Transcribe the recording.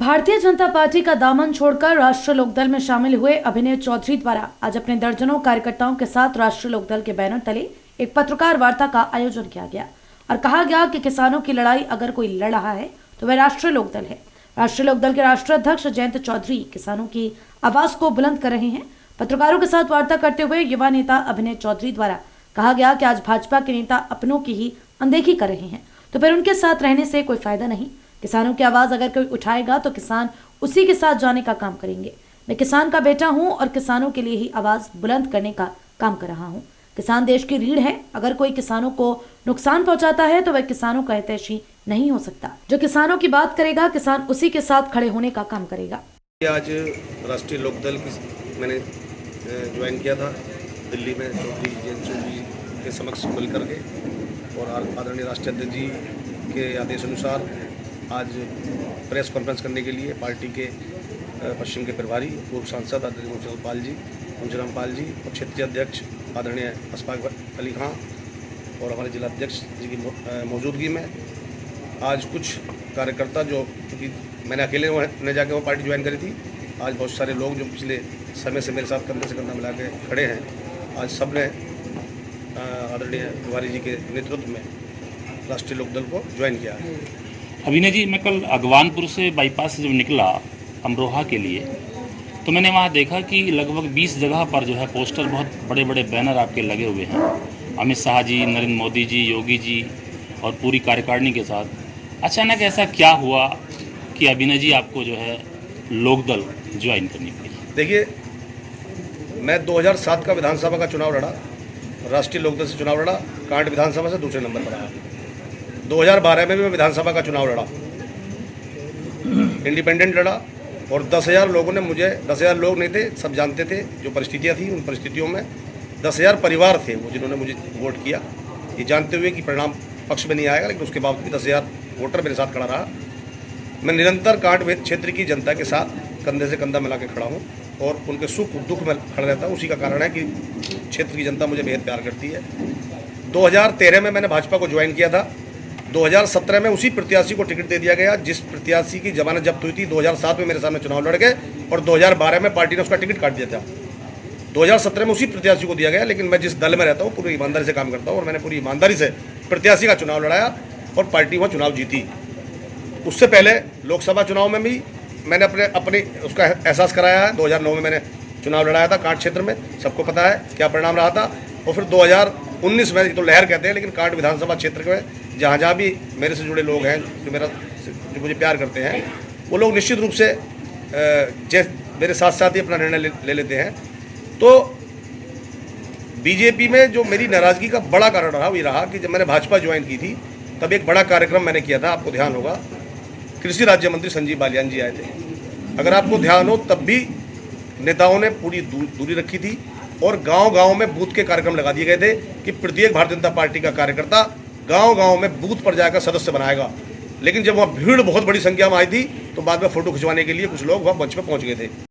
Bharatiya Janata party का दामन छोड़कर राष्ट्रीय लोकदल में शामिल हुए अभिनय चौधरी द्वारा आज अपने दर्जनों कार्यकर्ताओं के साथ राष्ट्रीय लोकदल के बैनर तले एक पत्रकार वार्ता का आयोजन किया गया और कहा गया कि किसानों की लड़ाई अगर कोई लड़ रहा है तो वह राष्ट्रीय लोकदल है। राष्ट्रीय लोकदल के राष्ट्रीय अध्यक्ष जयंत चौधरी किसानों की आवाज को बुलंद कर रहे हैं। पत्रकारों के साथ वार्ता करते हुए युवा नेता अभिनय चौधरी द्वारा कहा गया कि आज भाजपा के नेता अपनों की ही अनदेखी कर रहे हैं तो फिर उनके साथ रहने से कोई फायदा नहीं। किसानों की आवाज अगर कोई उठाएगा तो किसान उसी के साथ जाने का काम करेंगे। मैं किसान का बेटा हूं और किसानों के लिए ही आवाज बुलंद करने का काम कर रहा हूं। किसान देश की रीढ़ है। अगर कोई किसानों को नुकसान पहुंचाता है तो वह किसानों का हितैषी नहीं हो सकता। जो किसानों की बात करेगा किसान उसी के साथ खड़े होने का काम करेगा। आज राष्ट्रीय लोकदल मैंने ज्वाइन किया था दिल्ली में जयंत चौधरी के समक्ष मिलकर के और आदरणीय राष्ट्रीय अध्यक्ष जी के आदेश अनुसार आज प्रेस कॉन्फ्रेंस करने के लिए पार्टी के पश्चिम के प्रभारी पूर्व सांसद आदरणीय मुंशीराम पाल जी और क्षेत्रीय अध्यक्ष आदरणीय अशफाक अली खां और हमारे जिला अध्यक्ष जी की मौजूदगी में आज कुछ कार्यकर्ता जो क्योंकि मैंने अकेले न जाके वो पार्टी ज्वाइन करी थी, आज बहुत सारे लोग जो पिछले समय से मेरे साथ कंधे से कंधा मिला के खड़े हैं, आज सब ने आदरणीय तिवारी जी के नेतृत्व में राष्ट्रीय लोकदल को ज्वाइन किया है। अभिनय जी, मैं कल अगवानपुर से बाईपास से जब निकला अमरोहा के लिए तो मैंने वहाँ देखा कि लगभग 20 जगह पर जो है पोस्टर, बहुत बड़े बड़े बैनर आपके लगे हुए हैं। अमित शाह जी, नरेंद्र मोदी जी, योगी जी और पूरी कार्यकारिणी के साथ। अचानक ऐसा क्या हुआ कि अभिनय जी आपको जो है लोकदल ज्वाइन करनी पड़ी? देखिए, मैं 2007 का विधानसभा का चुनाव लड़ा, राष्ट्रीय लोकदल से चुनाव लड़ा, कांट विधानसभा से दूसरे नंबर पर आया। 2012 में भी मैं विधानसभा का चुनाव लड़ा, इंडिपेंडेंट लड़ा और 10,000 लोगों ने मुझे, 10,000 लोग नहीं थे, सब जानते थे जो परिस्थितियां थी, उन परिस्थितियों में 10,000 परिवार थे वो जिन्होंने मुझे वोट किया, ये जानते हुए कि परिणाम पक्ष में नहीं आएगा, लेकिन उसके बावजूद भी 10,000 वोटर मेरे साथ खड़ा रहा। मैं निरंतर कांट क्षेत्र की जनता के साथ कंधे से कंधा मिला के खड़ा हूँ और उनके सुख दुख में खड़ा रहता हूँ। उसी का कारण है कि क्षेत्र की जनता मुझे बेहद प्यार करती है। 2013 में मैंने भाजपा को ज्वाइन किया था। 2017 में उसी प्रत्याशी को टिकट दे दिया गया जिस प्रत्याशी की जमानत जब्त हुई थी। 2007 में मेरे सामने चुनाव लड़ गए और 2012 में पार्टी ने उसका टिकट काट दिया था। 2017 में उसी प्रत्याशी को दिया गया, लेकिन मैं जिस दल में रहता हूँ पूरी ईमानदारी से काम करता हूँ और मैंने पूरी ईमानदारी से प्रत्याशी का चुनाव लड़ाया और पार्टी वहाँ चुनाव जीती। उससे पहले लोकसभा चुनाव में भी मैंने अपने उसका एहसास कराया है। 2009 में मैंने चुनाव लड़ाया था कांट क्षेत्र में, सबको पता है क्या परिणाम रहा था। और फिर 2019 में तो लहर कहते हैं, लेकिन कांट विधानसभा क्षेत्र में जहाँ भी मेरे से जुड़े लोग हैं, जो मुझे प्यार करते हैं, वो लोग निश्चित रूप से मेरे साथ साथ ही अपना निर्णय ले लेते हैं। तो बीजेपी में जो मेरी नाराज़गी का बड़ा कारण रहा वो ये रहा कि जब मैंने भाजपा ज्वाइन की थी तब एक बड़ा कार्यक्रम मैंने किया था, आपको ध्यान होगा, कृषि राज्य मंत्री संजीव बालियान जी आए थे। अगर आपको ध्यान हो तब भी नेताओं ने पूरी दूरी रखी थी और गांव-गांव में बूथ के कार्यक्रम लगा दिए गए थे कि प्रत्येक भारतीय जनता पार्टी का कार्यकर्ता गांव-गांव में बूथ पर जाकर सदस्य बनाएगा। लेकिन जब वहाँ भीड़ बहुत बड़ी संख्या में आई थी तो बाद में फोटो खिंचवाने के लिए कुछ लोग वहाँ मंच पर पहुँच गए थे।